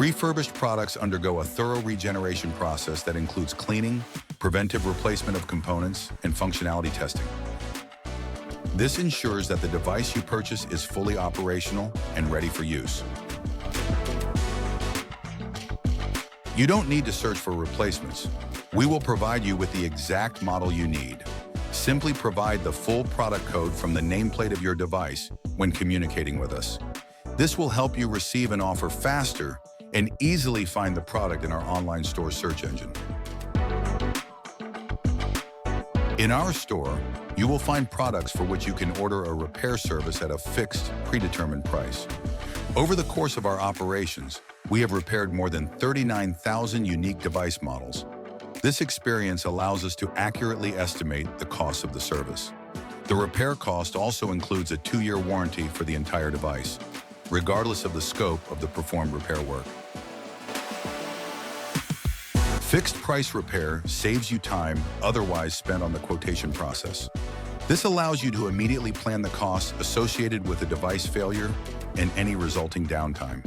Refurbished products undergo a thorough regeneration process that includes cleaning, preventive replacement of components, and functionality testing. This ensures that the device you purchase is fully operational and ready for use. You don't need to search for replacements. We will provide you with the exact model you need. Simply provide the full product code from the nameplate of your device when communicating with us. This will help you receive an offer faster and easily find the product in our online store search engine. In our store, you will find products for which you can order a repair service at a fixed, predetermined price. Over the course of our operations, we have repaired more than 39,000 unique device models. This experience allows us to accurately estimate the cost of the service. The repair cost also includes a 2-year warranty for the entire device, regardless of the scope of the performed repair work. Fixed price repair saves you time otherwise spent on the quotation process. This allows you to immediately plan the costs associated with a device failure and any resulting downtime.